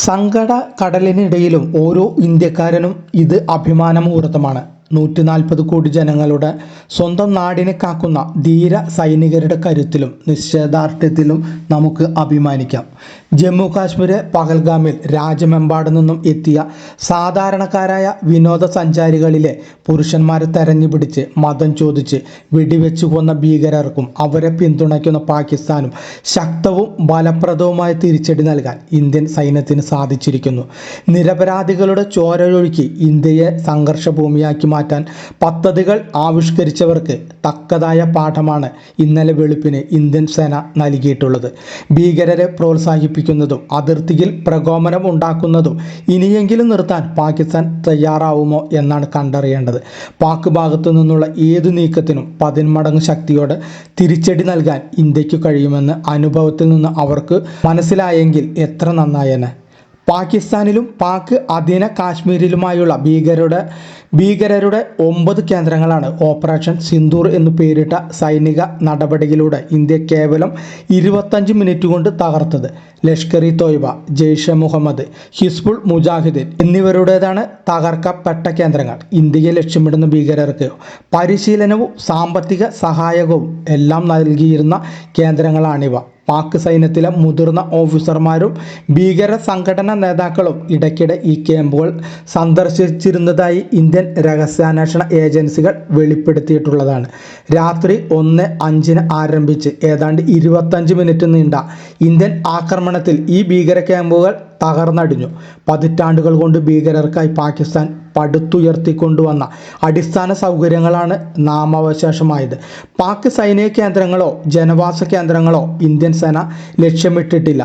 സങ്കട കടലിനിടയിലും ഓരോ ഇന്ത്യക്കാരനും ഇത് അഭിമാനമുഹൂർത്തമാണ്. 140 കോടി ജനങ്ങളുടെ സ്വന്തം നാടിനെ കാക്കുന്ന ധീര സൈനികരുടെ കരുത്തിലും നിശ്ചയദാർഢ്യത്തിലും നമുക്ക് അഭിമാനിക്കാം. ജമ്മു കാശ്മീര് പഹൽഗാമിൽ രാജ്യമെമ്പാടു നിന്നും എത്തിയ സാധാരണക്കാരായ വിനോദസഞ്ചാരികളിലെ പുരുഷന്മാരെ തെരഞ്ഞുപിടിച്ച് മതം ചോദിച്ച് വെടിവെച്ചു കൊന്ന ഭീകരർക്കും അവരെ പിന്തുണയ്ക്കുന്ന പാകിസ്ഥാനും ശക്തവും ഫലപ്രദവുമായ തിരിച്ചടി നൽകാൻ ഇന്ത്യൻ സൈന്യത്തിന് സാധിച്ചിരിക്കുന്നു. നിരപരാധികളുടെ ചോരയൊഴുക്കി ഇന്ത്യയെ സംഘർഷഭൂമിയാക്കി മാറ്റാൻ പദ്ധതികൾ ആവിഷ്കരിച്ചവർക്ക് തക്കതായ പാഠമാണ് ഇന്നലെ വെളുപ്പിന് ഇന്ത്യൻ സേന നൽകിയിട്ടുള്ളത്. ഭീകരരെ പ്രോത്സാഹിപ്പിക്കുന്നതും അതിർത്തിയിൽ പ്രകോപനം ഉണ്ടാക്കുന്നതും ഇനിയെങ്കിലും നിർത്താൻ പാകിസ്ഥാൻ തയ്യാറാവുമോ എന്നാണ് കണ്ടറിയേണ്ടത്. പാക് ഭാഗത്തു നിന്നുള്ള ഏതു നീക്കത്തിനും 10 മടങ്ങ് ശക്തിയോടെ തിരിച്ചടി നൽകാൻ ഇന്ത്യക്ക് കഴിയുമെന്ന് അനുഭവത്തിൽ നിന്ന് അവർക്ക് മനസ്സിലായെങ്കിൽ എത്ര നന്നായേനെ. പാകിസ്ഥാനിലും പാക് അധീന കാശ്മീരിലുമായുള്ള ഭീകരരുടെ 9 കേന്ദ്രങ്ങളാണ് ഓപ്പറേഷൻ സിന്ദൂർ എന്നു പേരിട്ട സൈനിക നടപടിയിലൂടെ ഇന്ത്യ കേവലം 25 മിനിറ്റ് കൊണ്ട് തകർത്തത്. ലഷ്കർ-ഇ തോയ്ബ, ജെയ്ഷെ മുഹമ്മദ്, ഹിസ്ബുൾ മുജാഹിദീൻ എന്നിവരുടേതാണ് തകർക്കപ്പെട്ട കേന്ദ്രങ്ങൾ. ഇന്ത്യയെ ലക്ഷ്യമിടുന്ന ഭീകരർക്ക് പരിശീലനവും സാമ്പത്തിക സഹായവും എല്ലാം നൽകിയിരുന്ന കേന്ദ്രങ്ങളാണിവ. പാക് സൈന്യത്തിലെ മുതിർന്ന ഓഫീസർമാരും ഭീകര സംഘടനാ നേതാക്കളും ഇടയ്ക്കിടെ ഈ ക്യാമ്പുകൾ സന്ദർശിച്ചിരുന്നതായി ഇന്ത്യൻ രഹസ്യാന്വേഷണ ഏജൻസികൾ വെളിപ്പെടുത്തിയിട്ടുള്ളതാണ്. രാത്രി 1:05 ആരംഭിച്ച് ഏതാണ്ട് 25 മിനിറ്റ് നീണ്ട ഇന്ത്യൻ ആക്രമണത്തിൽ ഈ ഭീകര ക്യാമ്പുകൾ തകർന്നടിഞ്ഞു. പതിറ്റാണ്ടുകൾ കൊണ്ട് ഭീകരർക്കായി പാകിസ്ഥാൻ പടുത്തുയർത്തിക്കൊണ്ടുവന്ന അടിസ്ഥാന സൗകര്യങ്ങളാണ് നാമാവശേഷമായത്. പാക് സൈനിക കേന്ദ്രങ്ങളോ ജനവാസ കേന്ദ്രങ്ങളോ ഇന്ത്യൻ സേന ലക്ഷ്യമിട്ടിട്ടില്ല.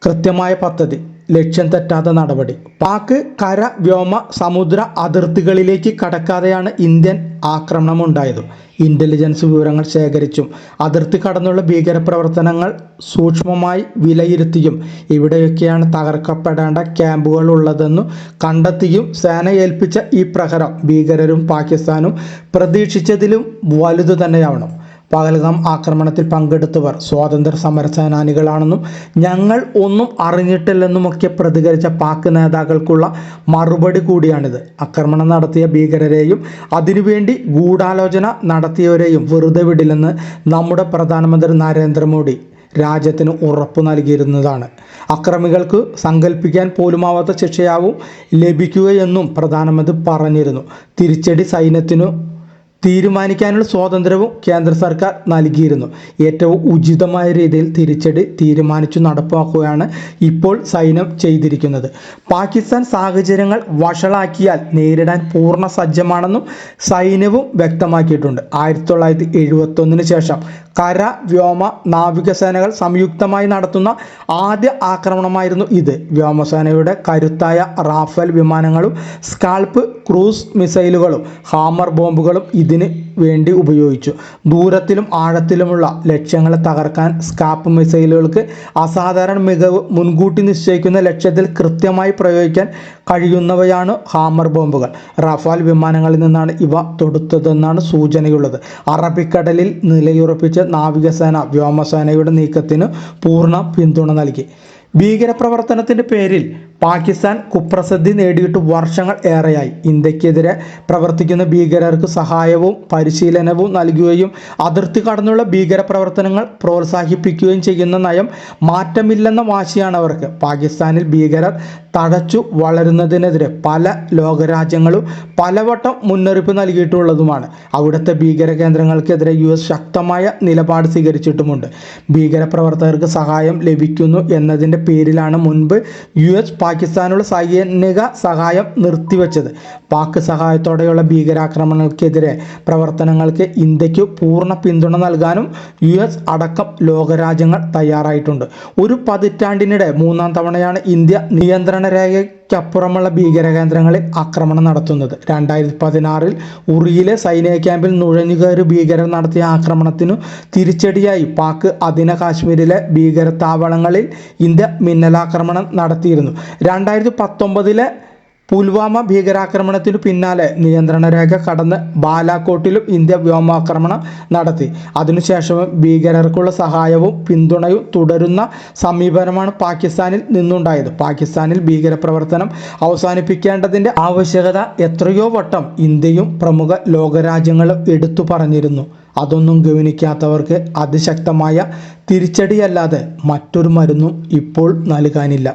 കൃത്യമായ പദ്ധതി, ലക്ഷ്യം തെറ്റാത്ത നടപടി. പാക് കര വ്യോമ സമുദ്ര അതിർത്തികളിലേക്ക് കടക്കാതെയാണ് ഇന്ത്യൻ ആക്രമണം ഉണ്ടായത്. ഇന്റലിജൻസ് വിവരങ്ങൾ ശേഖരിച്ചും അതിർത്തി കടന്നുള്ള ഭീകരപ്രവർത്തനങ്ങൾ സൂക്ഷ്മമായി വിലയിരുത്തിയും എവിടെയൊക്കെയാണ് തകർക്കപ്പെടേണ്ട ക്യാമ്പുകൾ ഉള്ളതെന്നു കണ്ടെത്തിയും സേന ഏൽപ്പിച്ച ഈ പ്രഹരം ഭീകരരും പാകിസ്ഥാനും പ്രതീക്ഷിച്ചതിലും വലുതു തന്നെയാവണം. പഹൽഗാം ആക്രമണത്തിൽ പങ്കെടുത്തവർ സ്വാതന്ത്ര്യ സമര സേനാനികളാണെന്നും ഞങ്ങൾ ഒന്നും അറിഞ്ഞിട്ടില്ലെന്നുമൊക്കെ പ്രതികരിച്ച പാക് നേതാക്കൾക്കുള്ള മറുപടി കൂടിയാണിത്. ആക്രമണം നടത്തിയ ഭീകരരെയും അതിനുവേണ്ടി ഗൂഢാലോചന നടത്തിയവരെയും വെറുതെ വിടില്ലെന്ന് നമ്മുടെ പ്രധാനമന്ത്രി നരേന്ദ്രമോദി രാജ്യത്തിന് ഉറപ്പു നൽകിയിരുന്നതാണ്. അക്രമികൾക്ക് സങ്കല്പിക്കാൻ പോലുമാവാത്ത ശിക്ഷയാവും ലഭിക്കുകയെന്നും പ്രധാനമന്ത്രി പറഞ്ഞിരുന്നു. തിരിച്ചടി സൈന്യത്തിനു തീരുമാനിക്കാനുള്ള സ്വാതന്ത്ര്യവും കേന്ദ്ര സർക്കാർ നൽകിയിരുന്നു. ഏറ്റവും ഉചിതമായ രീതിയിൽ തിരിച്ചടി തീരുമാനിച്ചു നടപ്പാക്കുകയാണ് ഇപ്പോൾ സൈന്യം ചെയ്തിരിക്കുന്നത്. പാകിസ്ഥാൻ സാഹചര്യങ്ങൾ വഷളാക്കിയാൽ നേരിടാൻ പൂർണ്ണ സജ്ജമാണെന്നും സൈന്യവും വ്യക്തമാക്കിയിട്ടുണ്ട്. 1971 ശേഷം കര വ്യോമ നാവികസേനകൾ സംയുക്തമായി നടത്തുന്ന ആദ്യ ആക്രമണമായിരുന്നു ഇത്. വ്യോമസേനയുടെ കരുത്തായ റാഫേൽ വിമാനങ്ങളും സ്കാൽപ്പ് ക്രൂസ് മിസൈലുകളും ഹാമർ ബോംബുകളും ഇതിന് വേണ്ടി ഉപയോഗിച്ചു. ദൂരത്തിലും ആഴത്തിലുമുള്ള ലക്ഷ്യങ്ങളെ തകർക്കാൻ സ്കാൽപ്പ് മിസൈലുകൾക്ക് അസാധാരണ മികവ് മുൻകൂട്ടി നിശ്ചയിക്കുന്ന ലക്ഷ്യത്തിൽ കൃത്യമായി പ്രയോഗിക്കാൻ കഴിയുന്നവയാണ് ഹാമർ ബോംബുകൾ. റഫാൽ വിമാനങ്ങളിൽ നിന്നാണ് ഇവ തൊടുത്തതെന്നാണ് സൂചനയുള്ളത്. അറബിക്കടലിൽ നിലയുറപ്പിച്ച നാവികസേന വ്യോമസേനയുടെ നീക്കത്തിന് പൂർണ്ണ പിന്തുണ നൽകി. ഭീകരപ്രവർത്തനത്തിൻ്റെ പേരിൽ പാകിസ്ഥാൻ കുപ്രസിദ്ധി നേടിയിട്ട് വർഷങ്ങൾ ഏറെയായി. ഇന്ത്യക്കെതിരെ പ്രവർത്തിക്കുന്ന ഭീകരർക്ക് സഹായവും പരിശീലനവും നൽകുകയും അതിർത്തി കടന്നുള്ള ഭീകരപ്രവർത്തനങ്ങൾ പ്രോത്സാഹിപ്പിക്കുകയും ചെയ്യുന്ന നയം മാറ്റമില്ലെന്ന വാശിയാണ് അവർക്ക്. പാകിസ്ഥാനിൽ ഭീകരർ തഴച്ചു വളരുന്നതിനെതിരെ പല ലോകരാജ്യങ്ങളും പലവട്ടം മുന്നറിയിപ്പ് നൽകിയിട്ടുള്ളതുമാണ്. അവിടുത്തെ ഭീകര കേന്ദ്രങ്ങൾക്കെതിരെ US ശക്തമായ നിലപാട് സ്വീകരിച്ചിട്ടുമുണ്ട്. ഭീകരപ്രവർത്തകർക്ക് സഹായം ലഭിക്കുന്നു എന്നതിൻ്റെ പേരിലാണ് മുൻപ് US പാകിസ്ഥാനുള്ള സൈനിക സഹായം നിർത്തിവെച്ചത്. പാക് സഹായത്തോടെയുള്ള ഭീകരാക്രമണങ്ങൾക്കെതിരെ പ്രവർത്തനങ്ങൾക്ക് ഇന്ത്യക്ക് പൂർണ്ണ പിന്തുണ നൽകാനും US അടക്കം ലോകരാജ്യങ്ങൾ തയ്യാറായിട്ടുണ്ട്. ഒരു പതിറ്റാണ്ടിനിടെ 3ാം തവണയാണ് ഇന്ത്യ നിയന്ത്രണ രേഖയ്ക്കപ്പുറമുള്ള ഭീകര കേന്ദ്രങ്ങളിൽ ആക്രമണം നടത്തുന്നത്. 2016 ഉറിയിലെ സൈനിക ക്യാമ്പിൽ നുഴഞ്ഞുകയറി ഭീകരർ നടത്തിയ ആക്രമണത്തിനു തിരിച്ചടിയായി പാക് അധീന കാശ്മീരിലെ ഭീകര താവളങ്ങളിൽ ഇന്ത്യ മിന്നലാക്രമണം നടത്തിയിരുന്നു. 2019 പുൽവാമ ഭീകരാക്രമണത്തിനു പിന്നാലെ നിയന്ത്രണ രേഖ കടന്ന് ബാലാക്കോട്ടിലും ഇന്ത്യ വ്യോമാക്രമണം നടത്തി. അതിനുശേഷവും ഭീകരർക്കുള്ള സഹായവും പിന്തുണയും തുടരുന്ന സമീപനമാണ് പാകിസ്ഥാനിൽ നിന്നുണ്ടായത്. പാകിസ്ഥാനിൽ ഭീകരപ്രവർത്തനം അവസാനിപ്പിക്കേണ്ടതിൻ്റെ ആവശ്യകത എത്രയോ വട്ടം ഇന്ത്യയും പ്രമുഖ ലോകരാജ്യങ്ങളും എടുത്തു പറഞ്ഞിരുന്നു. അതൊന്നും ഗൗനിക്കാത്തവർക്ക് അതിശക്തമായ തിരിച്ചടിയല്ലാതെ മറ്റൊരു മരുന്നും ഇപ്പോൾ നൽകാനില്ല.